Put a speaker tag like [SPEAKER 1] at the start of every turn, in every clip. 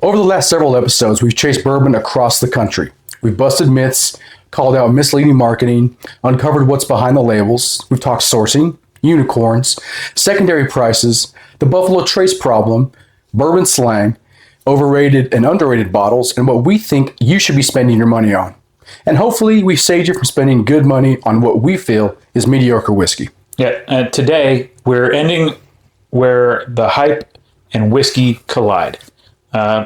[SPEAKER 1] Over the last several episodes, we've chased bourbon across the country. We've busted myths, called out misleading marketing, uncovered what's behind the labels. We've talked sourcing, unicorns, secondary prices, the Buffalo Trace problem, bourbon slang, overrated and underrated bottles, and what we think you should be spending your money on. And hopefully we've saved you from spending good money on what we feel is mediocre whiskey.
[SPEAKER 2] Yeah, and today we're ending where the hype and whiskey collide.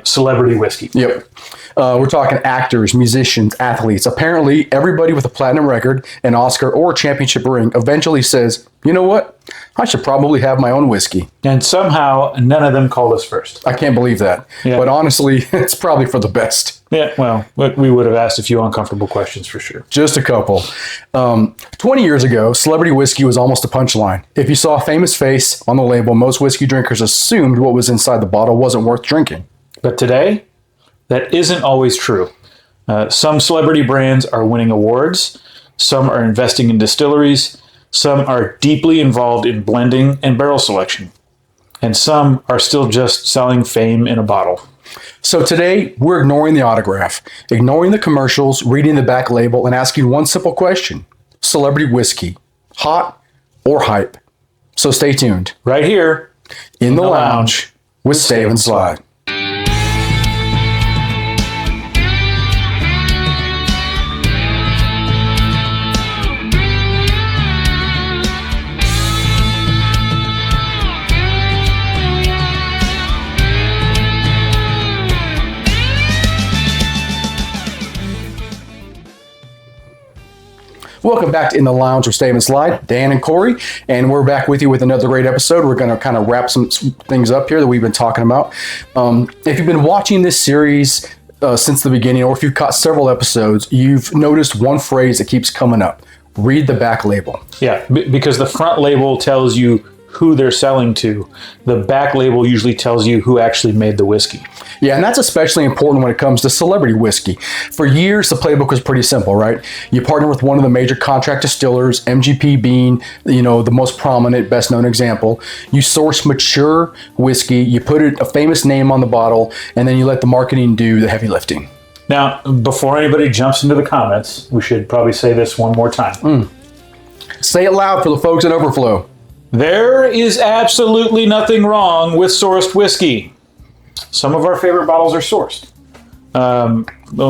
[SPEAKER 2] Celebrity whiskey.
[SPEAKER 1] Yep. We're talking actors, musicians, athletes. Apparently, everybody with a platinum record, an Oscar, or a championship ring eventually says, you know what? I should probably have my own whiskey.
[SPEAKER 2] And somehow, none of them called us first.
[SPEAKER 1] I can't believe that.
[SPEAKER 2] Yeah.
[SPEAKER 1] But honestly, it's probably for the best.
[SPEAKER 2] Yeah, well, we would have asked a few uncomfortable questions for sure.
[SPEAKER 1] Just a couple. 20 years ago, celebrity whiskey was almost a punchline. If you saw a famous face on the label, most whiskey drinkers assumed what was inside the bottle wasn't worth drinking.
[SPEAKER 2] But today, that isn't always true. Some celebrity brands are winning awards. Some are investing in distilleries. Some are deeply involved in blending and barrel selection. And some are still just selling fame in a bottle.
[SPEAKER 1] So today, we're ignoring the autograph, ignoring the commercials, reading the back label, and asking one simple question. Celebrity whiskey, hot or hype? So stay tuned.
[SPEAKER 2] Right here
[SPEAKER 1] In the lounge with Stave Slide. Welcome back to In the Lounge with Stave Slide, Dan and Corey, and we're back with you with another great episode. We're going to kind of wrap some things up here that we've been talking about. If you've been watching this series since the beginning, or if you've caught several episodes, you've noticed one phrase that keeps coming up. Read the back label.
[SPEAKER 2] Yeah, because the front label tells you who they're selling to. The back label usually tells you who actually made the whiskey.
[SPEAKER 1] Yeah, and that's especially important when it comes to celebrity whiskey. For years, the playbook was pretty simple, right? You partner with one of the major contract distillers, MGP being, the most prominent, best-known example. You source mature whiskey, you put a famous name on the bottle, and then you let the marketing do the heavy lifting.
[SPEAKER 2] Now, before anybody jumps into the comments, we should probably say this one more time.
[SPEAKER 1] Say it loud for the folks at Overflow.
[SPEAKER 2] There is absolutely nothing wrong with sourced whiskey. Some of our favorite bottles are sourced.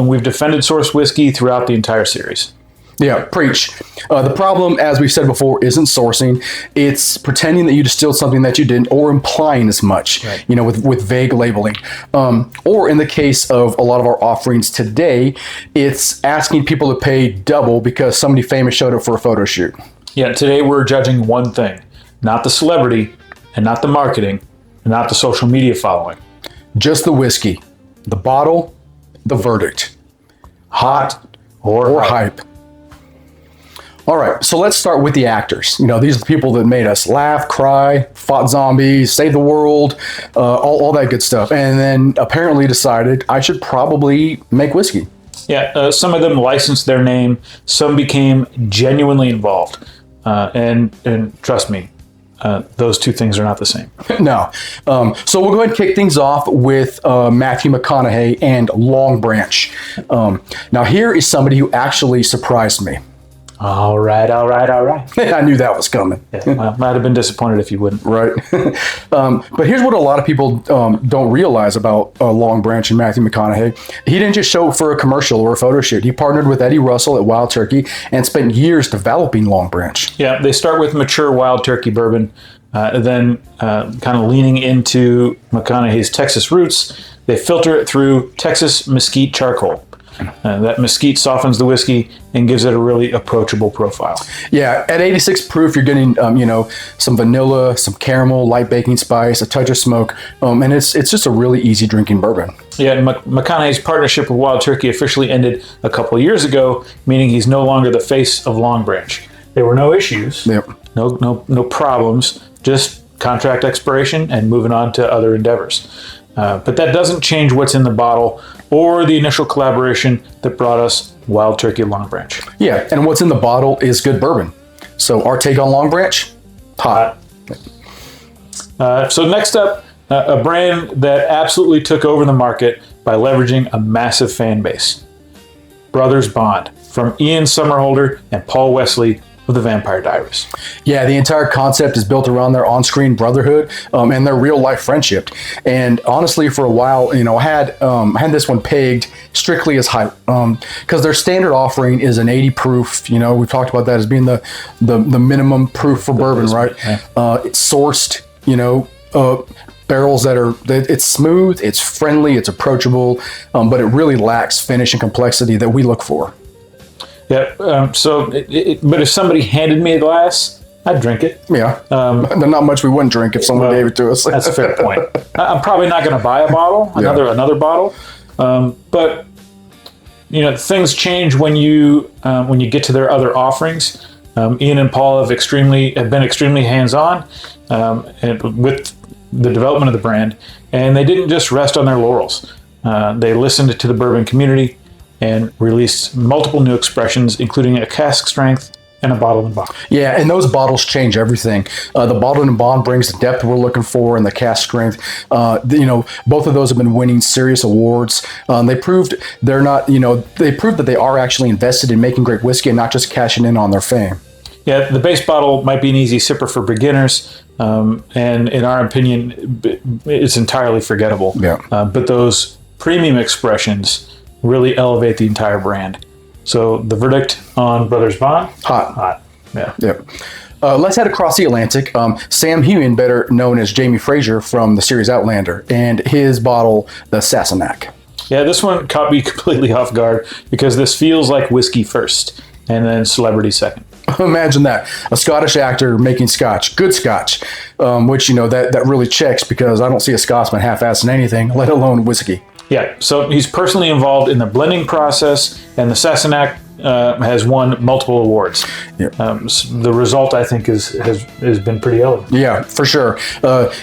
[SPEAKER 2] We've defended sourced whiskey throughout the entire series.
[SPEAKER 1] Yeah, preach. The problem, as we've said before, isn't sourcing. It's pretending that you distilled something that you didn't, or implying as much,
[SPEAKER 2] right.
[SPEAKER 1] With vague labeling. Or in the case of a lot of our offerings today, it's asking people to pay double because somebody famous showed up for a photo shoot.
[SPEAKER 2] Yeah, today we're judging one thing. Not the celebrity, and not the marketing, and not the social media following.
[SPEAKER 1] Just the whiskey, the bottle, the verdict. Hot or hype. All right, so let's start with the actors. These are the people that made us laugh, cry, fought zombies, saved the world, all that good stuff. And then apparently decided I should probably make whiskey.
[SPEAKER 2] Yeah, some of them licensed their name. Some became genuinely involved. And trust me, those two things are not the same.
[SPEAKER 1] No. So we'll go ahead and kick things off with Matthew McConaughey and Long Branch. Now here is somebody who actually surprised me.
[SPEAKER 2] All right.
[SPEAKER 1] I knew that was coming.
[SPEAKER 2] Yeah, might have been disappointed if you wouldn't.
[SPEAKER 1] Right. But here's what a lot of people don't realize about Long Branch and Matthew McConaughey. He didn't just show up for a commercial or a photo shoot. He partnered with Eddie Russell at Wild Turkey and spent years developing Long Branch.
[SPEAKER 2] Yeah, they start with mature Wild Turkey bourbon, then kind of leaning into McConaughey's Texas roots. They filter it through Texas mesquite charcoal. That mesquite softens the whiskey and gives it a really approachable profile.
[SPEAKER 1] Yeah, at 86 proof, you're getting some vanilla, some caramel, light baking spice, a touch of smoke, and it's just a really easy drinking bourbon.
[SPEAKER 2] Yeah, and McConaughey's partnership with Wild Turkey officially ended a couple of years ago, meaning he's no longer the face of Long Branch. There were no issues,
[SPEAKER 1] yep.
[SPEAKER 2] no problems, just contract expiration and moving on to other endeavors. But that doesn't change what's in the bottle or the initial collaboration that brought us Wild Turkey Long Branch.
[SPEAKER 1] Yeah, and what's in the bottle is good bourbon. So our take on Long Branch, hot.
[SPEAKER 2] So next up, a brand that absolutely took over the market by leveraging a massive fan base. Brothers Bond, from Ian Somerhalder and Paul Wesley of the Vampire Diaries.
[SPEAKER 1] Yeah, the entire concept is built around their on-screen brotherhood and their real-life friendship. And honestly, for a while, I had this one pegged strictly as hype because their standard offering is an 80 proof. We've talked about that as being the minimum proof for bourbon, right? Yeah. It's sourced, barrels it's smooth, it's friendly, it's approachable, but it really lacks finish and complexity that we look for.
[SPEAKER 2] Yeah. But if somebody handed me a glass, I'd drink it.
[SPEAKER 1] Yeah. There's not much we wouldn't drink if someone gave it to us.
[SPEAKER 2] That's a fair point. I'm probably not going to buy a bottle, another bottle. But things change when you get to their other offerings. Ian and Paul have been extremely hands-on and with the development of the brand, and they didn't just rest on their laurels. They listened to the bourbon community and released multiple new expressions, including a cask strength and a bottled and bond.
[SPEAKER 1] Yeah, and those bottles change everything. The bottled and bond brings the depth we're looking for and the cask strength. Both of those have been winning serious awards. They proved that they are actually invested in making great whiskey and not just cashing in on their fame.
[SPEAKER 2] Yeah, the base bottle might be an easy sipper for beginners, and in our opinion, it's entirely forgettable.
[SPEAKER 1] Yeah.
[SPEAKER 2] But those premium expressions really elevate the entire brand. So the verdict on Brothers Bond?
[SPEAKER 1] Hot.
[SPEAKER 2] Yeah.
[SPEAKER 1] Yep. Let's head across the Atlantic. Sam Heughan, better known as Jamie Fraser from the series Outlander, and his bottle, the Sassenach.
[SPEAKER 2] Yeah, this one caught me completely off guard because this feels like whiskey first and then celebrity second.
[SPEAKER 1] Imagine that. A Scottish actor making scotch, good scotch, which, that really checks because I don't see a Scotsman half-assing anything, let alone whiskey.
[SPEAKER 2] Yeah, so he's personally involved in the blending process, and the Sassenach has won multiple awards.
[SPEAKER 1] Yeah.
[SPEAKER 2] The result, I think, has been pretty elegant.
[SPEAKER 1] Yeah, for sure.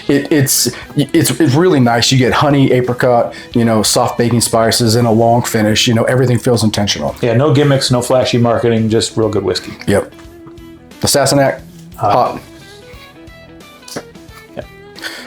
[SPEAKER 1] It's really nice. You get honey, apricot, soft baking spices, and a long finish. Everything feels intentional.
[SPEAKER 2] Yeah, no gimmicks, no flashy marketing, just real good whiskey.
[SPEAKER 1] Yep. The Sassenach, hot.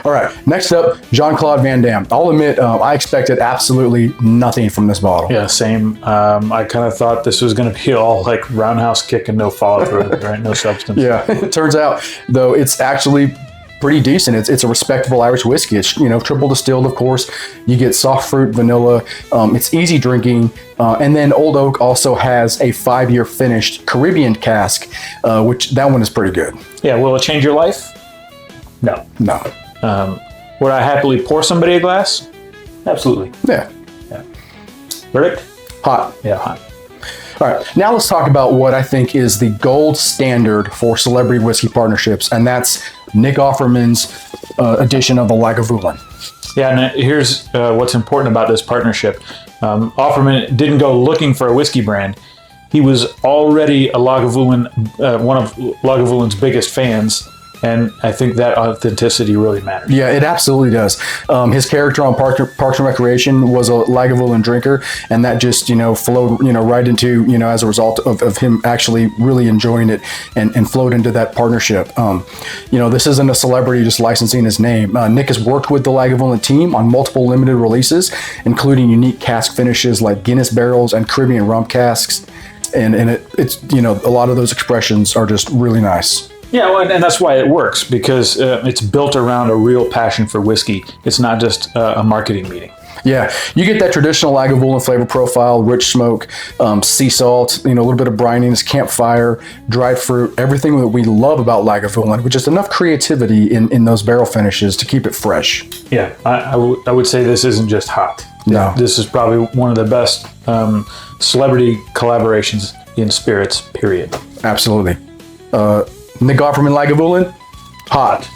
[SPEAKER 1] All right, next up, Jean-Claude Van Damme. I'll admit, I expected absolutely nothing from this bottle.
[SPEAKER 2] Yeah, same. I kind of thought this was going to be all like roundhouse kick and no follow-through, right? No substance.
[SPEAKER 1] Yeah, it turns out, though, it's actually pretty decent. It's a respectable Irish whiskey. It's, triple distilled, of course. You get soft fruit, vanilla. It's easy drinking. And then Old Oak also has a 5-year finished Caribbean cask, which that one is pretty good.
[SPEAKER 2] Yeah, will it change your life? No. Would I happily pour somebody a glass? Absolutely.
[SPEAKER 1] Yeah.
[SPEAKER 2] Verdict?
[SPEAKER 1] Hot.
[SPEAKER 2] Yeah, hot.
[SPEAKER 1] All right, now let's talk about what I think is the gold standard for celebrity whiskey partnerships, and that's Nick Offerman's edition of the Lagavulin.
[SPEAKER 2] Yeah, and here's what's important about this partnership. Offerman didn't go looking for a whiskey brand. He was already a Lagavulin, one of Lagavulin's biggest fans. And I think that authenticity really matters.
[SPEAKER 1] Yeah, it absolutely does. His character on Parks and Recreation was a Lagavulin drinker, and that just, flowed, right into, as a result of him actually really enjoying it and flowed into that partnership. This isn't a celebrity just licensing his name. Nick has worked with the Lagavulin team on multiple limited releases, including unique cask finishes like Guinness barrels and Caribbean rum casks. And it's, a lot of those expressions are just really nice.
[SPEAKER 2] Yeah, well, and that's why it works, because it's built around a real passion for whiskey. It's not just a marketing meeting.
[SPEAKER 1] Yeah, you get that traditional Lagavulin flavor profile, rich smoke, sea salt, a little bit of brininess, campfire, dried fruit, everything that we love about Lagavulin, which is enough creativity in those barrel finishes to keep it fresh.
[SPEAKER 2] Yeah, I would say this isn't just hot.
[SPEAKER 1] No.
[SPEAKER 2] This is probably one of the best celebrity collaborations in spirits, period.
[SPEAKER 1] Absolutely. Nick Offerman Lagavulin, hot.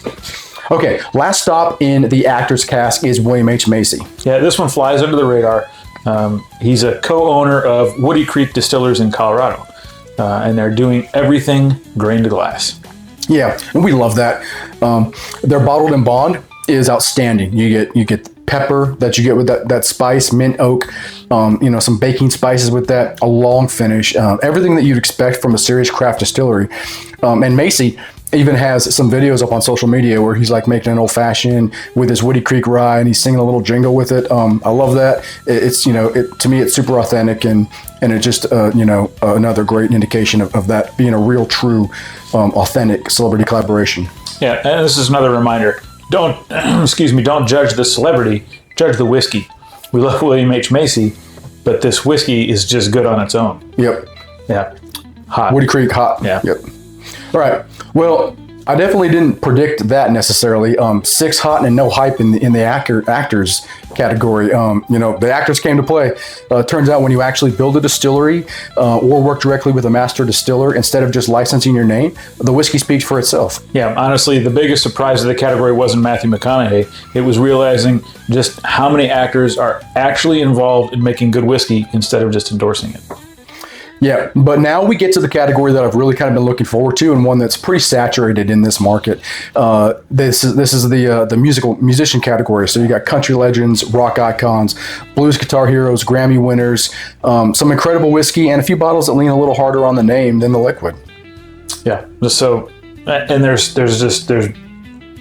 [SPEAKER 1] Okay, last stop in the actor's cask is William H. Macy.
[SPEAKER 2] Yeah, this one flies under the radar. He's a co-owner of Woody Creek Distillers in Colorado, and they're doing everything grain to glass. Yeah,
[SPEAKER 1] and we love that. Their bottled and bond is outstanding. You get pepper that you get with that spice, mint, oak, some baking spices with that, a long finish, everything that you'd expect from a serious craft distillery. And Macy, even has some videos up on social media where he's like making an old fashioned with his Woody Creek rye and he's singing a little jingle with it. I love that. It's, to me, it's super authentic and it's just, another great indication of that being a real, true, authentic celebrity collaboration.
[SPEAKER 2] Yeah. And this is another reminder. Don't, don't judge the celebrity, judge the whiskey. We love William H. Macy, but this whiskey is just good on its own.
[SPEAKER 1] Yep.
[SPEAKER 2] Yeah. Hot.
[SPEAKER 1] Woody Creek hot.
[SPEAKER 2] Yeah.
[SPEAKER 1] Yep. All right. Well, I definitely didn't predict that necessarily. 6 hot and no hype in the actors category. The actors came to play. Turns out when you actually build a distillery or work directly with a master distiller instead of just licensing your name, the whiskey speaks for itself.
[SPEAKER 2] Yeah, honestly, the biggest surprise of the category wasn't Matthew McConaughey. It was realizing just how many actors are actually involved in making good whiskey instead of just endorsing it.
[SPEAKER 1] Yeah, but now we get to the category that I've really kind of been looking forward to, and one that's pretty saturated in this market. This is the musician category. So you got country legends, rock icons, blues guitar heroes, Grammy winners, some incredible whiskey, and a few bottles that lean a little harder on the name than the liquid.
[SPEAKER 2] Yeah. So, and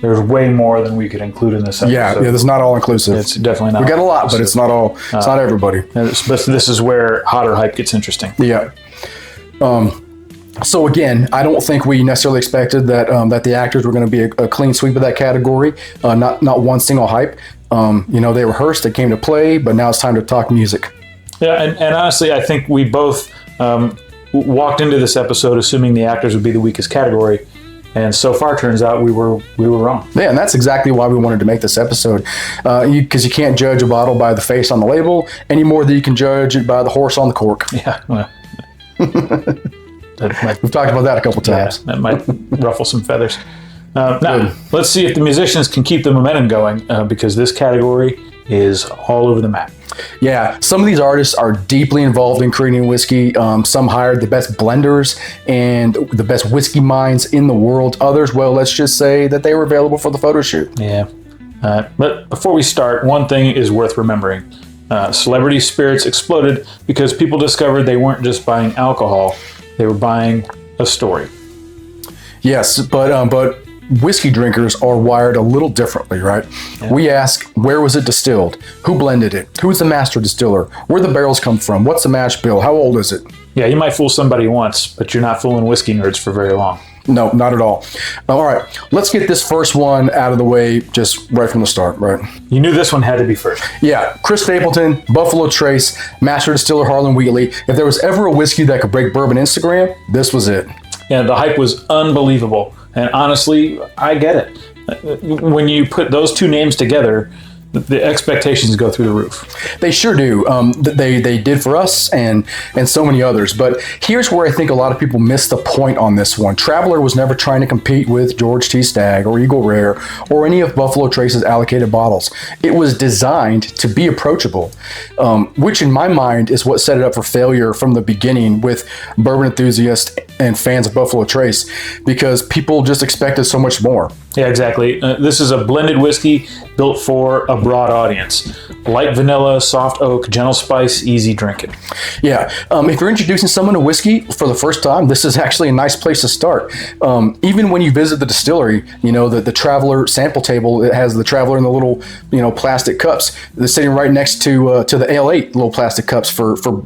[SPEAKER 2] there's way more than we could include in this episode.
[SPEAKER 1] Yeah, that's not all inclusive.
[SPEAKER 2] It's definitely not.
[SPEAKER 1] We got a lot, but it's not all. It's not everybody.
[SPEAKER 2] But this is where hotter hype gets interesting.
[SPEAKER 1] Yeah. So again, I don't think we necessarily expected that the actors were going to be a clean sweep of that category. Not one single hype. They rehearsed, they came to play, but now it's time to talk music.
[SPEAKER 2] Yeah, and honestly, I think we both walked into this episode assuming the actors would be the weakest category. And so far, turns out we were wrong.
[SPEAKER 1] Yeah, and that's exactly why we wanted to make this episode, because you can't judge a bottle by the face on the label any more than you can judge it by the horse on the cork.
[SPEAKER 2] Yeah, well,
[SPEAKER 1] we've talked about that a couple times.
[SPEAKER 2] Yeah, that might ruffle some feathers. Now, let's see if the musicians can keep the momentum going, because this category is all over the map.
[SPEAKER 1] Yeah, some of these artists are deeply involved in creating whiskey. Some hired the best blenders and the best whiskey minds in the world. Others, well, let's just say that they were available for the photo shoot.
[SPEAKER 2] Yeah. But before we start, one thing is worth remembering. Celebrity spirits exploded because people discovered they weren't just buying alcohol, they were buying a story.
[SPEAKER 1] Yes, but whiskey drinkers are wired a little differently, right? Yeah. We ask, where was it distilled? Who blended it? Who's the master distiller? Where the barrels come from? What's the mash bill? How old is it?
[SPEAKER 2] Yeah, you might fool somebody once, but you're not fooling whiskey nerds for very long.
[SPEAKER 1] No, not at all. All right, let's get this first one out of the way just right from the start, right?
[SPEAKER 2] You knew this one had to be first.
[SPEAKER 1] Yeah, Chris Stapleton, Buffalo Trace, master distiller Harlan Wheatley. If there was ever a whiskey that could break bourbon Instagram, this was it.
[SPEAKER 2] Yeah, the hype was unbelievable. And honestly, I get it. When you put those two names together, the expectations go through the roof.
[SPEAKER 1] They sure do. They did for us and so many others. But here's where I think a lot of people miss the point on this one. Traveler was never trying to compete with George T. Stagg or Eagle Rare or any of Buffalo Trace's allocated bottles. It was designed to be approachable, which in my mind is what set it up for failure from the beginning with bourbon enthusiasts and fans of Buffalo Trace, because people just expected so much more.
[SPEAKER 2] Yeah, exactly. This is a blended whiskey built for a broad audience. Light vanilla, soft oak, gentle spice, easy drinking.
[SPEAKER 1] Yeah. If you're introducing someone to whiskey for the first time, this is actually a nice place to start. Even when you visit the distillery, the Traveler sample table, it has the Traveler in the little, plastic cups. They're sitting right next to the Ale 8 little plastic cups for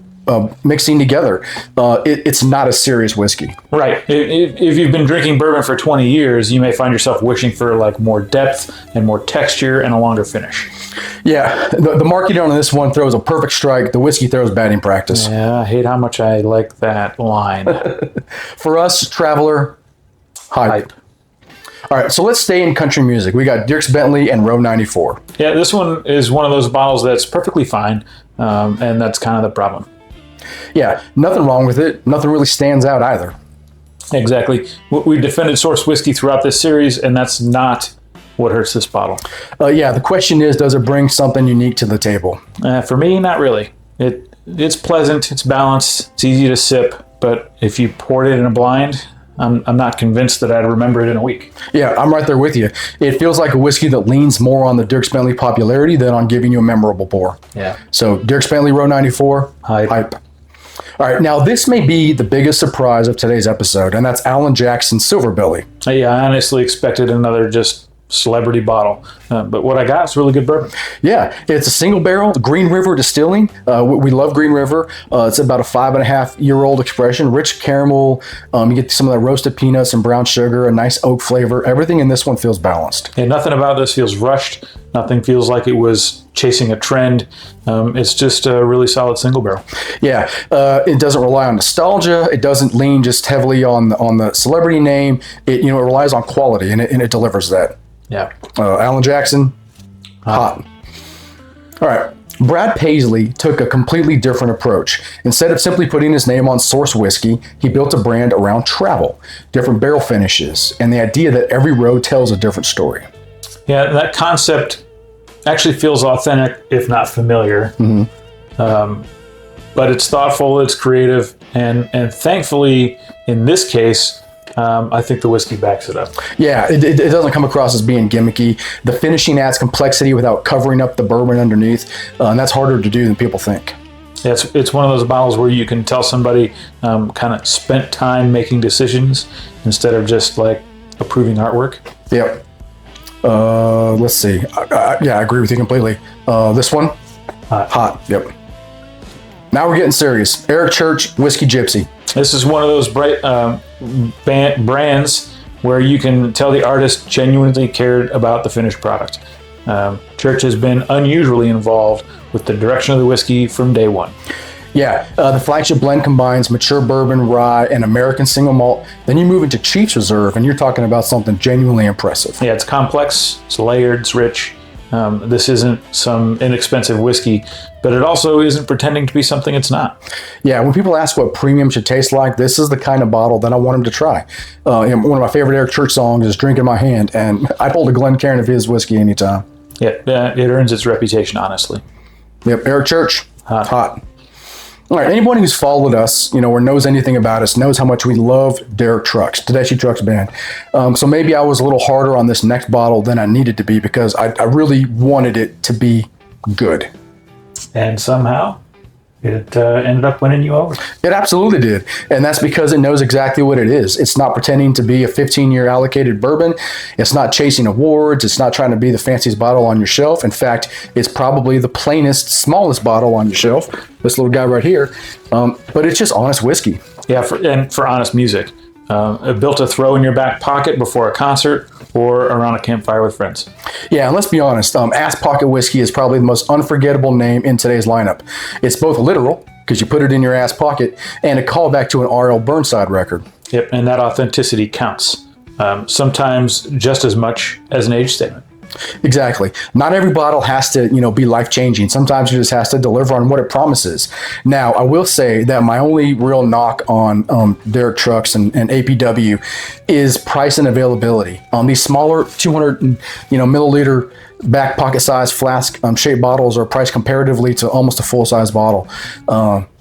[SPEAKER 1] mixing together. It's not a serious whiskey.
[SPEAKER 2] Right. If you've been drinking bourbon for 20 years, you may find yourself wishing for more depth and more texture and a longer finish.
[SPEAKER 1] Yeah. The marketing on this one throws a perfect strike. The whiskey throws batting practice.
[SPEAKER 2] Yeah, I hate how much I like that line.
[SPEAKER 1] For us, Traveler, hype. All right, so let's stay in country music. We got Dierks Bentley and Row 94.
[SPEAKER 2] Yeah, this one is one of those bottles that's perfectly fine, and that's kind of the problem.
[SPEAKER 1] Yeah, nothing wrong with it. Nothing really stands out either.
[SPEAKER 2] Exactly. We defended source whiskey throughout this series, and that's not what hurts this bottle.
[SPEAKER 1] The question is, does it bring something unique to the table?
[SPEAKER 2] For me, not really. It's pleasant, it's balanced, it's easy to sip, but if you poured it in a blind, I'm not convinced that I'd remember it in a week. Yeah, I'm right there with you. It feels like a whiskey that leans more on the Dierks Bentley popularity than on giving you a memorable pour.
[SPEAKER 1] Yeah.
[SPEAKER 2] So Dierks Bentley Row 94, hype.
[SPEAKER 1] All right, now this may be the biggest surprise of today's episode, and that's Alan Jackson's Silverbilly.
[SPEAKER 2] Yeah, I honestly expected another just celebrity bottle, but what I got is really good bourbon.
[SPEAKER 1] Yeah, it's a single barrel, Green River Distilling. We love Green River. It's about a 5.5-year-old expression, rich caramel. You get some of that roasted peanuts and brown sugar, a nice oak flavor. Everything in this one feels balanced.
[SPEAKER 2] Yeah, nothing about this feels rushed. Nothing feels like it was chasing a trend. It's just a really solid single barrel.
[SPEAKER 1] Yeah, it doesn't rely on nostalgia. It doesn't lean just heavily on the celebrity name. It relies on quality, and it delivers that.
[SPEAKER 2] Yeah.
[SPEAKER 1] Alan Jackson, hot. All right. Brad Paisley took a completely different approach. Instead of simply putting his name on source whiskey, he built a brand around travel, different barrel finishes, and the idea that every road tells a different story.
[SPEAKER 2] Yeah, that concept actually feels authentic, if not familiar. But it's thoughtful, it's creative, and thankfully, in this case, I think the whiskey backs it up.
[SPEAKER 1] Yeah, it doesn't come across as being gimmicky. The finishing adds complexity without covering up the bourbon underneath, and that's harder to do than people think.
[SPEAKER 2] Yeah, it's one of those bottles where you can tell somebody kind of spent time making decisions instead of just like approving artwork.
[SPEAKER 1] Yep. Let's see. Yeah, I agree with you completely. This one, hot. Yep. Now we're getting serious. Eric Church, Whiskey Gypsy.
[SPEAKER 2] This is one of those bright brands where you can tell the artist genuinely cared about the finished product. Church has been unusually involved with the direction of the whiskey from day one.
[SPEAKER 1] Yeah, the flagship blend combines mature bourbon, rye, and American single malt. Then you move into Chief's Reserve, and you're talking about something genuinely impressive.
[SPEAKER 2] Yeah, it's complex, it's layered, it's rich. This isn't some inexpensive whiskey, but it also isn't pretending to be something it's not.
[SPEAKER 1] Yeah, when people ask what premium should taste like, this is the kind of bottle that I want them to try. One of my favorite Eric Church songs is Drink in My Hand, and I'd hold a Glencairn of his whiskey anytime.
[SPEAKER 2] Yeah, it earns its reputation, honestly.
[SPEAKER 1] Yep, Eric Church, hot. All right, anyone who's followed us, or knows anything about us, knows how much we love Derek Trucks, Tedeschi Trucks Band. So maybe I was a little harder on this next bottle than I needed to be because I really wanted it to be good.
[SPEAKER 2] And somehow it ended up winning you over.
[SPEAKER 1] It absolutely did. And that's because it knows exactly what it is. It's not pretending to be a 15-year allocated bourbon. It's not chasing awards. It's not trying to be the fanciest bottle on your shelf. In fact, it's probably the plainest, smallest bottle on your shelf. This little guy right here. But it's just honest whiskey.
[SPEAKER 2] Yeah, for honest music. Built to throw in your back pocket before a concert or around a campfire with friends.
[SPEAKER 1] Yeah, and let's be honest, Ass Pocket Whiskey is probably the most unforgettable name in today's lineup. It's both literal, because you put it in your ass pocket, and a callback to an R.L. Burnside record.
[SPEAKER 2] Yep, and that authenticity counts. Sometimes just as much as an age statement.
[SPEAKER 1] Exactly. Not every bottle has to, be life-changing. Sometimes it just has to deliver on what it promises. Now, I will say that my only real knock on Derek Trucks and APW is price and availability. These smaller 200 milliliter back pocket size flask shaped bottles are priced comparatively to almost a full size bottle,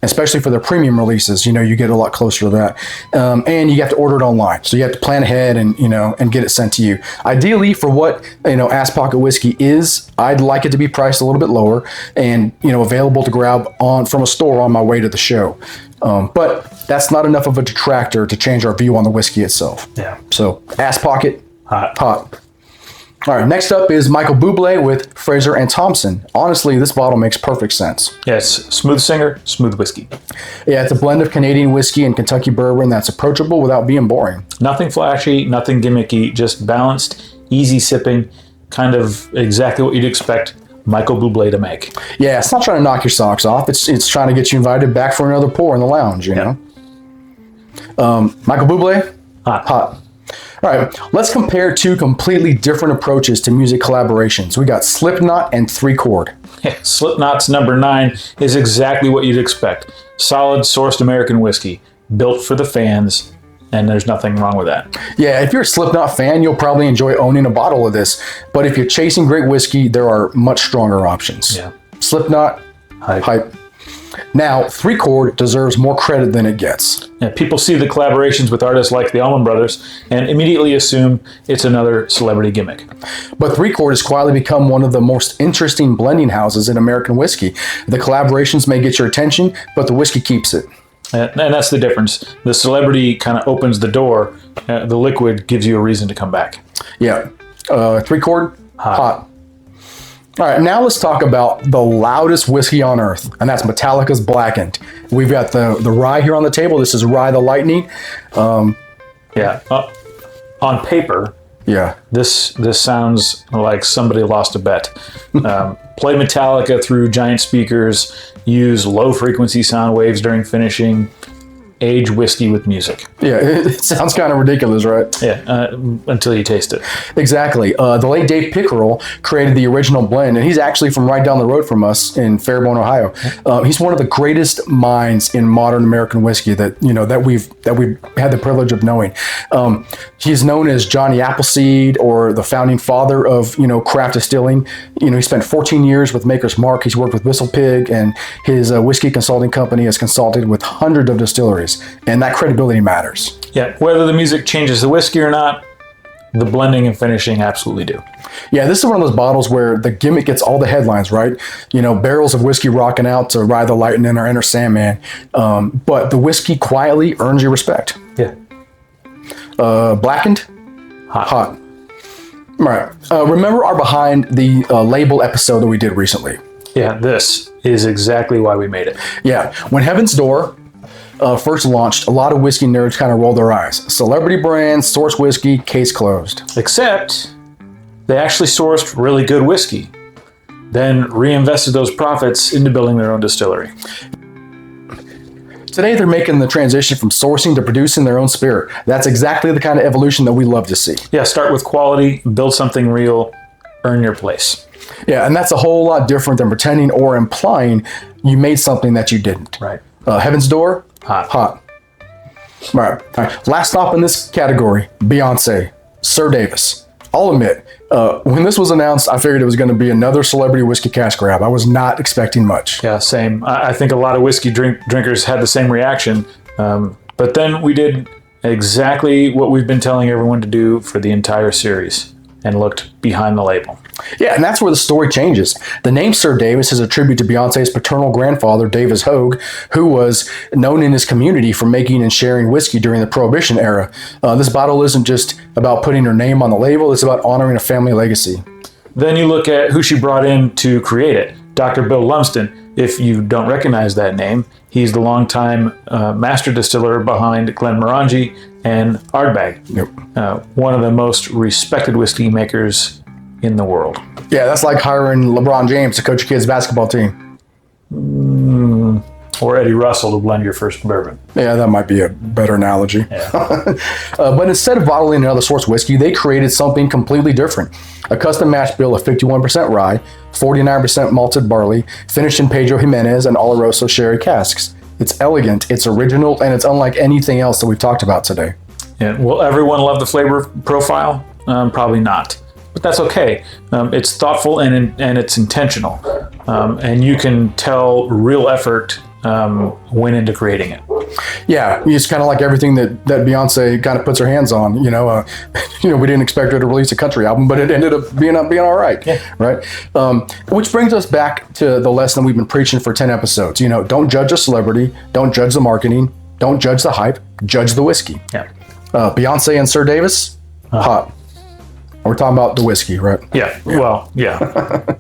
[SPEAKER 1] especially for their premium releases. You get a lot closer to that, and you have to order it online, so you have to plan ahead and get it sent to you. Ideally, for what Ass Pocket Whiskey is, I'd like it to be priced a little bit lower and available to grab from a store on my way to the show. But that's not enough of a detractor to change our view on the whiskey itself.
[SPEAKER 2] Yeah.
[SPEAKER 1] So Ass Pocket,
[SPEAKER 2] hot.
[SPEAKER 1] All right, next up is Michael Bublé with Fraser and Thompson. Honestly, this bottle makes perfect sense.
[SPEAKER 2] Yes, smooth singer, smooth whiskey.
[SPEAKER 1] Yeah, it's a blend of Canadian whiskey and Kentucky bourbon that's approachable without being boring.
[SPEAKER 2] Nothing flashy, nothing gimmicky, just balanced, easy sipping, kind of exactly what you'd expect Michael Bublé to make.
[SPEAKER 1] Yeah, it's not trying to knock your socks off. It's trying to get you invited back for another pour in the lounge, know. Michael Bublé, hot. All right, let's compare two completely different approaches to music collaborations. We got Slipknot and 3 Chord.
[SPEAKER 2] Yeah, Slipknot's number 9 is exactly what you'd expect. Solid sourced American whiskey, built for the fans, and there's nothing wrong with that.
[SPEAKER 1] Yeah, if you're a Slipknot fan, you'll probably enjoy owning a bottle of this. But if you're chasing great whiskey, there are much stronger options.
[SPEAKER 2] Yeah.
[SPEAKER 1] Slipknot, hype. Now, 3 Chord deserves more credit than it gets.
[SPEAKER 2] Yeah, people see the collaborations with artists like the Allman Brothers and immediately assume it's another celebrity gimmick.
[SPEAKER 1] But 3 Chord has quietly become one of the most interesting blending houses in American whiskey. The collaborations may get your attention, but the whiskey keeps it.
[SPEAKER 2] And that's the difference. The celebrity kind of opens the door. The liquid gives you a reason to come back.
[SPEAKER 1] Yeah. 3-chord, hot. All right, now let's talk about the loudest whiskey on earth, and that's Metallica's Blackened. We've got the rye here on the table. This is Rye the Lightning.
[SPEAKER 2] On paper,
[SPEAKER 1] Yeah.
[SPEAKER 2] this sounds like somebody lost a bet. Play Metallica through giant speakers, use low frequency sound waves during finishing, age whiskey with music.
[SPEAKER 1] Yeah, it sounds kind of ridiculous, right?
[SPEAKER 2] Yeah, until you taste it.
[SPEAKER 1] Exactly. The late Dave Pickerel created the original blend, and he's actually from right down the road from us in Fairborn, Ohio. He's one of the greatest minds in modern American whiskey that we've had the privilege of knowing. He's known as Johnny Appleseed, or the founding father of craft distilling. He spent 14 years with Maker's Mark. He's worked with Whistle Pig, and his whiskey consulting company has consulted with hundreds of distilleries, and that credibility matters.
[SPEAKER 2] Yeah, whether the music changes the whiskey or not, the blending and finishing absolutely do.
[SPEAKER 1] Yeah, this is one of those bottles where the gimmick gets all the headlines, right? Barrels of whiskey rocking out to Ride the Lightning or Enter Sandman. But the whiskey quietly earns your respect.
[SPEAKER 2] Yeah.
[SPEAKER 1] Blackened? Hot. All right. Remember our Behind the Label episode that we did recently?
[SPEAKER 2] Yeah, this is exactly why we made it.
[SPEAKER 1] Yeah. When Heaven's Door first launched, a lot of whiskey nerds kind of rolled their eyes. Celebrity brand, source whiskey, case closed.
[SPEAKER 2] Except they actually sourced really good whiskey, then reinvested those profits into building their own distillery.
[SPEAKER 1] Today, they're making the transition from sourcing to producing their own spirit. That's exactly the kind of evolution that we love to see.
[SPEAKER 2] Yeah, start with quality, build something real, earn your place.
[SPEAKER 1] Yeah, and that's a whole lot different than pretending or implying you made something that you didn't.
[SPEAKER 2] Right.
[SPEAKER 1] Heaven's Door?
[SPEAKER 2] Hot.
[SPEAKER 1] All right. Last stop in this category, Beyonce, Sir Davis. I'll admit, when this was announced, I figured it was going to be another celebrity whiskey cash grab. I was not expecting much.
[SPEAKER 2] Yeah, same. I think a lot of whiskey drinkers had the same reaction. But then we did exactly what we've been telling everyone to do for the entire series and looked behind the label.
[SPEAKER 1] Yeah, and that's where the story changes. The name Sir Davis is a tribute to Beyonce's paternal grandfather, Davis Hogue, who was known in his community for making and sharing whiskey during the Prohibition era. This bottle isn't just about putting her name on the label, it's about honoring a family legacy.
[SPEAKER 2] Then you look at who she brought in to create it. Dr. Bill Lumsden. If you don't recognize that name, he's the longtime master distiller behind Glenmorangie and Ardbeg.
[SPEAKER 1] Yep.
[SPEAKER 2] One of the most respected whiskey makers in the world.
[SPEAKER 1] Yeah, that's like hiring LeBron James to coach your kids' basketball team.
[SPEAKER 2] Or Eddie Russell to blend your first bourbon.
[SPEAKER 1] Yeah, that might be a better analogy.
[SPEAKER 2] Yeah.
[SPEAKER 1] But instead of bottling another source whiskey, they created something completely different. A custom mash bill of 51% rye, 49% malted barley, finished in Pedro Jimenez and Oloroso sherry casks. It's elegant, it's original, and it's unlike anything else that we've talked about today.
[SPEAKER 2] Yeah. Will everyone love the flavor profile? Probably not. But that's okay. It's thoughtful and it's intentional. And you can tell real effort went into creating it.
[SPEAKER 1] Yeah, it's kind of like everything that Beyonce kind of puts her hands on. We didn't expect her to release a country album, but it ended up being all right.
[SPEAKER 2] Yeah.
[SPEAKER 1] Right. Which brings us back to the lesson we've been preaching for 10 episodes. Don't judge a celebrity, don't judge the marketing, don't judge the hype, judge the whiskey.
[SPEAKER 2] Yeah.
[SPEAKER 1] Beyonce and Sir Davis, hot. We're talking about the whiskey, right?
[SPEAKER 2] Yeah. Well, yeah.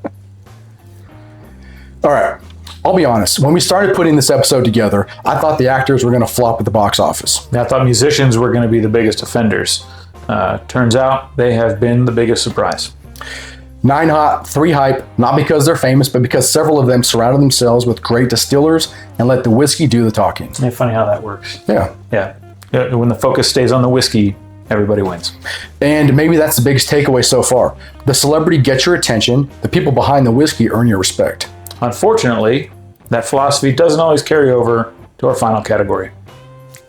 [SPEAKER 1] All right. I'll be honest. When we started putting this episode together, I thought the actors were going to flop at the box office.
[SPEAKER 2] I thought musicians were going to be the biggest offenders. Turns out they have been the biggest surprise.
[SPEAKER 1] 9 hot, 3 hype, not because they're famous, but because several of them surrounded themselves with great distillers and let the whiskey do the talking.
[SPEAKER 2] Isn't it funny how that works?
[SPEAKER 1] Yeah.
[SPEAKER 2] Yeah. When the focus stays on the whiskey, everybody wins.
[SPEAKER 1] And maybe that's the biggest takeaway so far. The celebrity gets your attention. The people behind the whiskey earn your respect.
[SPEAKER 2] Unfortunately, that philosophy doesn't always carry over to our final category.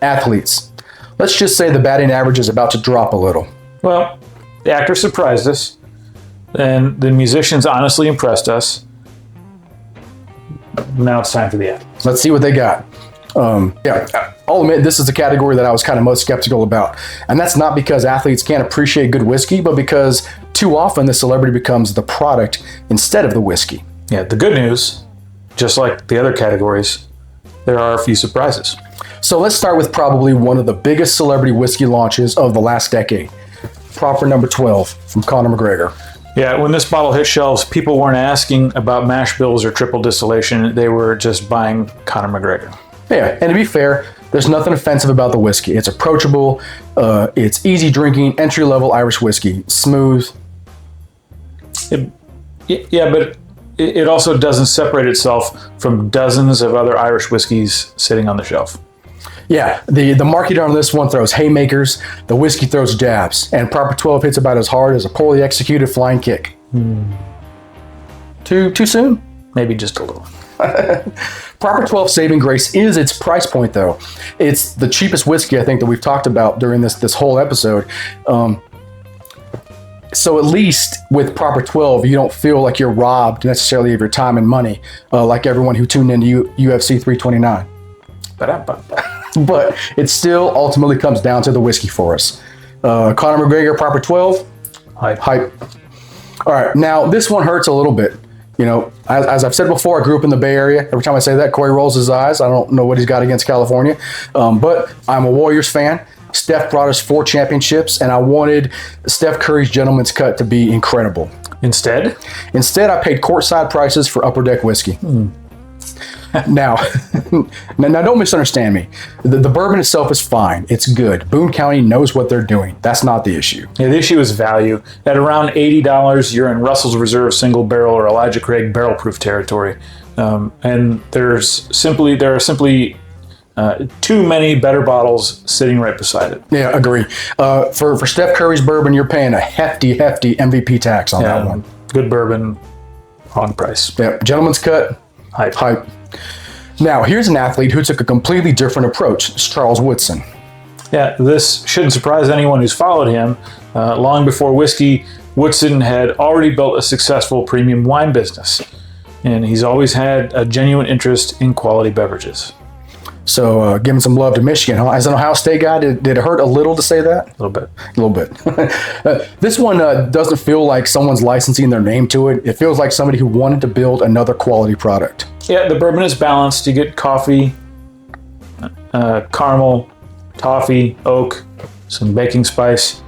[SPEAKER 1] Athletes. Let's just say the batting average is about to drop a little.
[SPEAKER 2] Well, the actors surprised us, and the musicians honestly impressed us. Now it's time for the athletes.
[SPEAKER 1] Let's see what they got. I'll admit this is the category that I was kind of most skeptical about. And that's not because athletes can't appreciate good whiskey, but because too often the celebrity becomes the product instead of the whiskey.
[SPEAKER 2] Yeah, the good news, just like the other categories, there are a few surprises.
[SPEAKER 1] So let's start with probably one of the biggest celebrity whiskey launches of the last decade. Proper number 12 from Conor McGregor.
[SPEAKER 2] Yeah, when this bottle hit shelves, people weren't asking about mash bills or triple distillation. They were just buying Conor McGregor.
[SPEAKER 1] Yeah, and to be fair, there's nothing offensive about the whiskey. It's approachable, it's easy drinking, entry-level Irish whiskey, smooth.
[SPEAKER 2] But it also doesn't separate itself from dozens of other Irish whiskeys sitting on the shelf.
[SPEAKER 1] Yeah, the marketer on this one throws haymakers, the whiskey throws jabs, and Proper 12 hits about as hard as a poorly executed flying kick. Too soon?
[SPEAKER 2] Maybe just a little.
[SPEAKER 1] Proper 12 saving grace is its price point, though. It's the cheapest whiskey I think that we've talked about during this whole episode. So at least with Proper 12, you don't feel like you're robbed necessarily of your time and money, like everyone who tuned into UFC 329. But it still ultimately comes down to the whiskey for us. Conor McGregor, Proper 12, hype. All right, now this one hurts a little bit. You know, as I've said before, I grew up in the Bay Area. Every time I say that, Corey rolls his eyes. I don't know what he's got against California, but I'm a Warriors fan. Steph brought us 4 championships, and I wanted Steph Curry's gentleman's cut to be incredible.
[SPEAKER 2] Instead,
[SPEAKER 1] I paid courtside prices for Upper Deck whiskey. Now, don't misunderstand me. The bourbon itself is fine. It's good. Boone County knows what they're doing. That's not the issue.
[SPEAKER 2] Yeah, the issue is value. At around $80, you're in Russell's Reserve single barrel or Elijah Craig barrel proof territory. And there are simply too many better bottles sitting right beside it.
[SPEAKER 1] Yeah, agree. For Steph Curry's bourbon, you're paying a hefty MVP tax on that one.
[SPEAKER 2] Good bourbon, wrong price.
[SPEAKER 1] Yeah, gentleman's cut, hype. Now, here's an athlete who took a completely different approach. It's Charles Woodson.
[SPEAKER 2] Yeah, this shouldn't surprise anyone who's followed him. Long before whiskey, Woodson had already built a successful premium wine business, and he's always had a genuine interest in quality beverages.
[SPEAKER 1] So giving some love to Michigan, huh? As an Ohio State guy, did it hurt a little to say that?
[SPEAKER 2] A little bit.
[SPEAKER 1] This one doesn't feel like someone's licensing their name to it. It feels like somebody who wanted to build another quality product.
[SPEAKER 2] Yeah, the bourbon is balanced. You get coffee, caramel, toffee, oak, some baking spice.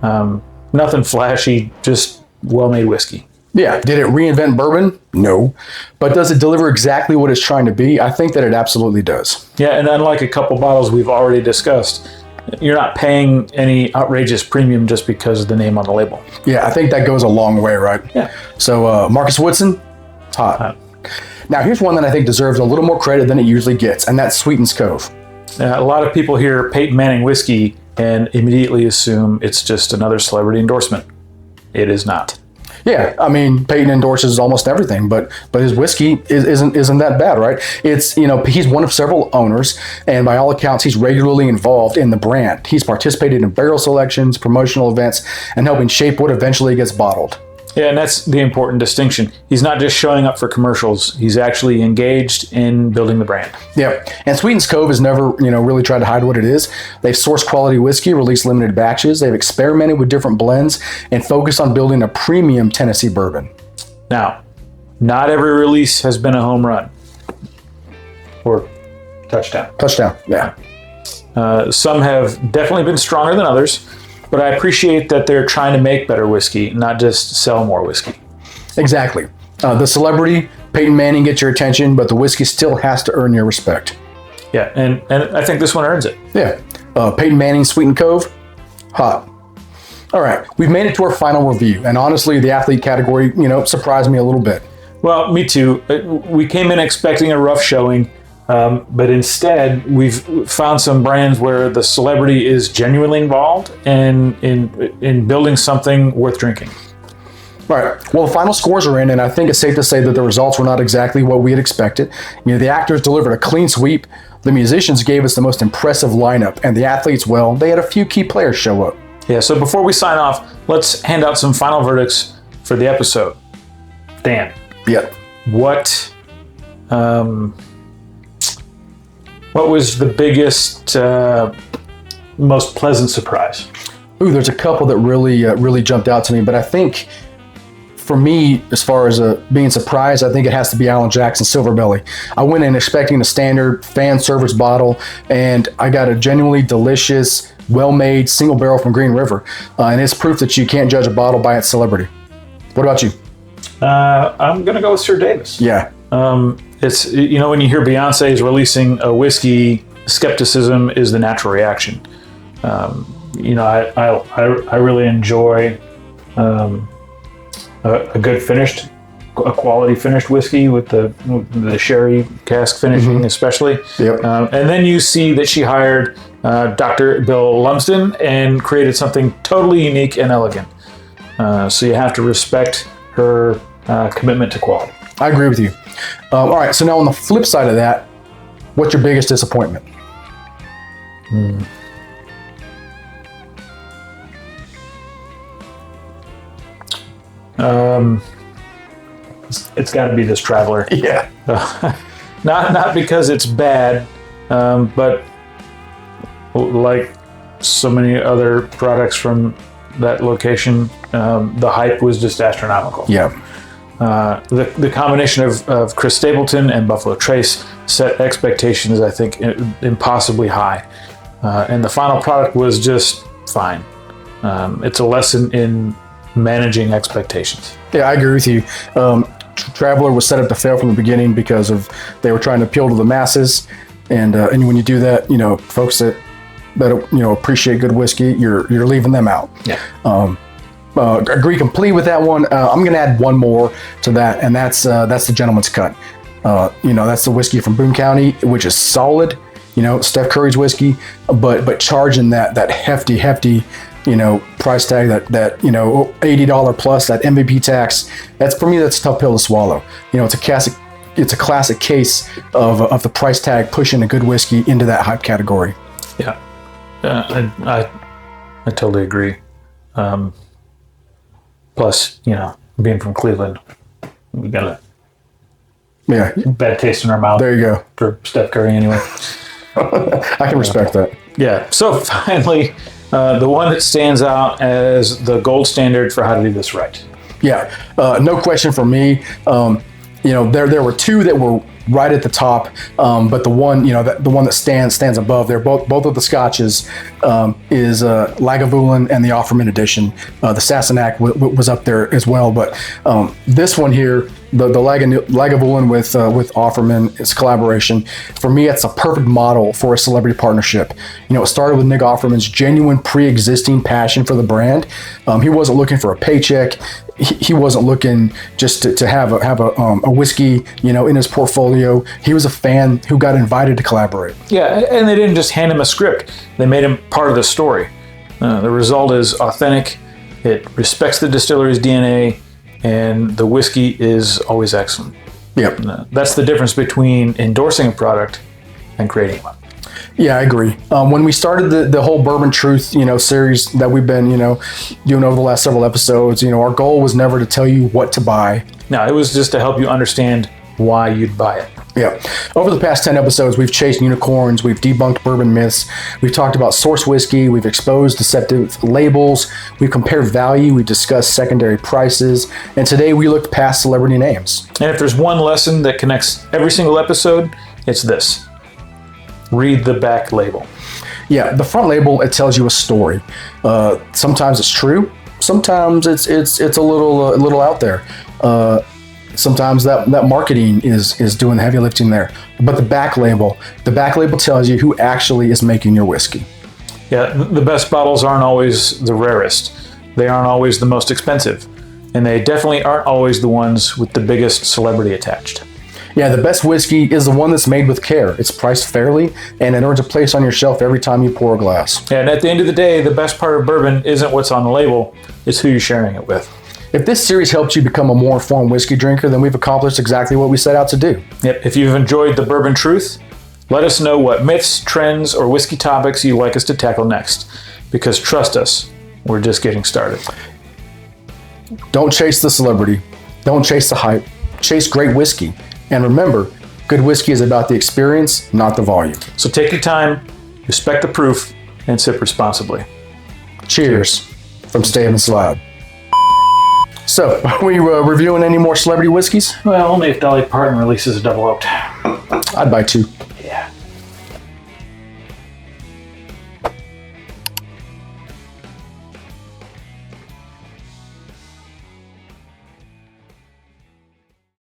[SPEAKER 2] Nothing flashy, just well-made whiskey.
[SPEAKER 1] Yeah. Did it reinvent bourbon? No. But does it deliver exactly what it's trying to be? I think that it absolutely does.
[SPEAKER 2] Yeah, and unlike a couple bottles we've already discussed, you're not paying any outrageous premium just because of the name on the label.
[SPEAKER 1] Yeah, I think that goes a long way, right?
[SPEAKER 2] Yeah.
[SPEAKER 1] So Marcus Woodson, hot. Now here's one that I think deserves a little more credit than it usually gets, and that's Sweetens Cove.
[SPEAKER 2] A lot of people hear Peyton Manning whiskey and immediately assume it's just another celebrity endorsement. It is not.
[SPEAKER 1] Yeah, I mean, Peyton endorses almost everything, but his whiskey isn't that bad, right? It's, he's one of several owners, and by all accounts, he's regularly involved in the brand. He's participated in barrel selections, promotional events, and helping shape what eventually gets bottled.
[SPEAKER 2] Yeah, and that's the important distinction. He's not just showing up for commercials. He's actually engaged in building the brand.
[SPEAKER 1] Yeah, and Sweetens Cove has never, really tried to hide what it is. They've sourced quality whiskey, released limited batches. They've experimented with different blends and focused on building a premium Tennessee bourbon.
[SPEAKER 2] Now, not every release has been a home run or touchdown.
[SPEAKER 1] Yeah.
[SPEAKER 2] Some have definitely been stronger than others. But I appreciate that they're trying to make better whiskey, not just sell more whiskey.
[SPEAKER 1] Exactly. The celebrity, Peyton Manning, gets your attention, but the whiskey still has to earn your respect.
[SPEAKER 2] Yeah, and I think this one earns it.
[SPEAKER 1] Yeah. Peyton Manning, Sweeten Cove, hot. All right, we've made it to our final review, and honestly, the athlete category, surprised me a little bit.
[SPEAKER 2] Well, me too. We came in expecting a rough showing. But instead, we've found some brands where the celebrity is genuinely involved and in building something worth drinking.
[SPEAKER 1] All right. Well, the final scores are in, and I think it's safe to say that the results were not exactly what we had expected. The actors delivered a clean sweep. The musicians gave us the most impressive lineup, and the athletes, well, they had a few key players show up.
[SPEAKER 2] Yeah. So before we sign off, let's hand out some final verdicts for the episode. Dan.
[SPEAKER 1] Yeah.
[SPEAKER 2] What was the biggest, most pleasant surprise?
[SPEAKER 1] Ooh, there's a couple that really jumped out to me, but I think for me, as far as being surprised, I think it has to be Alan Jackson Silver Belly. I went in expecting a standard fan service bottle, and I got a genuinely delicious, well-made single barrel from Green River, and it's proof that you can't judge a bottle by its celebrity. What about you?
[SPEAKER 2] I'm gonna go with Sir Davis.
[SPEAKER 1] Yeah.
[SPEAKER 2] It's, you know, when you hear Beyonce is releasing a whiskey, skepticism is the natural reaction. You know, I really enjoy a good finished, a quality finished whiskey with the sherry cask finishing, especially.
[SPEAKER 1] Yep.
[SPEAKER 2] And then you see that she hired Dr. Bill Lumsden and created something totally unique and elegant. So you have to respect her commitment to quality.
[SPEAKER 1] I agree with you. All right, so now on the flip side of that, what's your biggest disappointment?
[SPEAKER 2] It's got to be this Traveler.
[SPEAKER 1] Yeah.
[SPEAKER 2] Not because it's bad, but like so many other products from that location, the hype was just astronomical.
[SPEAKER 1] Yeah.
[SPEAKER 2] The combination of Chris Stapleton and Buffalo Trace set expectations, I think, impossibly high. And the final product was just fine. It's a lesson in managing expectations.
[SPEAKER 1] Yeah, I agree with you. Traveler was set up to fail from the beginning because they were trying to appeal to the masses, and when you do that, you know, folks that appreciate good whiskey, you're leaving them out.
[SPEAKER 2] Yeah.
[SPEAKER 1] Agree completely with that one. I'm going to add one more to that, and that's the Gentleman's Cut. That's the whiskey from Boone County, which is solid. You know, Steph Curry's whiskey, but charging that hefty, price tag, that $80 plus, that MVP tax. That's, for me, that's a tough pill to swallow. You know, it's a classic case of the price tag pushing a good whiskey into that hype category.
[SPEAKER 2] Yeah, I totally agree. Plus, being from Cleveland, we got a bad taste in our mouth.
[SPEAKER 1] There you go.
[SPEAKER 2] For Steph Curry, anyway.
[SPEAKER 1] I can respect that.
[SPEAKER 2] Yeah. So finally, the one that stands out as the gold standard for how to do this right. Yeah.
[SPEAKER 1] No question for me. There were two that were right at the top, but the one that stands above there, both of the scotches, is Lagavulin and the Offerman edition. The Sassenach was up there as well, but this one here, the Lagavulin with Offerman, its collaboration, for me, it's a perfect model for a celebrity partnership. It started with Nick Offerman's genuine pre-existing passion for the brand. He wasn't looking for a paycheck. He wasn't looking just to have a whiskey, in his portfolio. He was a fan who got invited to collaborate.
[SPEAKER 2] Yeah, and they didn't just hand him a script. They made him part of the story. The result is authentic. It respects the distillery's DNA, and the whiskey is always excellent.
[SPEAKER 1] Yep.
[SPEAKER 2] That's the difference between endorsing a product and creating one.
[SPEAKER 1] Yeah, I agree. When we started the whole Bourbon Truth, series that we've been, doing over the last several episodes, our goal was never to tell you what to buy.
[SPEAKER 2] No, it was just to help you understand why you'd buy it.
[SPEAKER 1] Yeah. Over the past 10 episodes, we've chased unicorns, we've debunked bourbon myths, we've talked about source whiskey, we've exposed deceptive labels, we've compared value, we've discussed secondary prices, and today we looked past celebrity names.
[SPEAKER 2] And if there's one lesson that connects every single episode, it's this. Read the back label.
[SPEAKER 1] Yeah, the front label, it tells you a story. Sometimes it's true. Sometimes it's a little out there. Sometimes that marketing is doing the heavy lifting there. But the back label tells you who actually is making your whiskey.
[SPEAKER 2] Yeah, the best bottles aren't always the rarest. They aren't always the most expensive. And they definitely aren't always the ones with the biggest celebrity attached.
[SPEAKER 1] Yeah, the best whiskey is the one that's made with care. It's priced fairly, and it earns a place on your shelf every time you pour a glass.
[SPEAKER 2] And at the end of the day, the best part of bourbon isn't what's on the label, it's who you're sharing it with.
[SPEAKER 1] If this series helped you become a more informed whiskey drinker, then we've accomplished exactly what we set out to do.
[SPEAKER 2] Yep. If you've enjoyed the Bourbon Truth, let us know what myths, trends, or whiskey topics you'd like us to tackle next. Because trust us, we're just getting started.
[SPEAKER 1] Don't chase the celebrity. Don't chase the hype. Chase great whiskey. And remember, good whiskey is about the experience, not the volume.
[SPEAKER 2] So take your time, respect the proof, and sip responsibly.
[SPEAKER 1] Cheers from Stave Slide. So, are we reviewing any more celebrity whiskeys?
[SPEAKER 2] Well, only if Dolly Parton releases a double oaked.
[SPEAKER 1] I'd buy 2.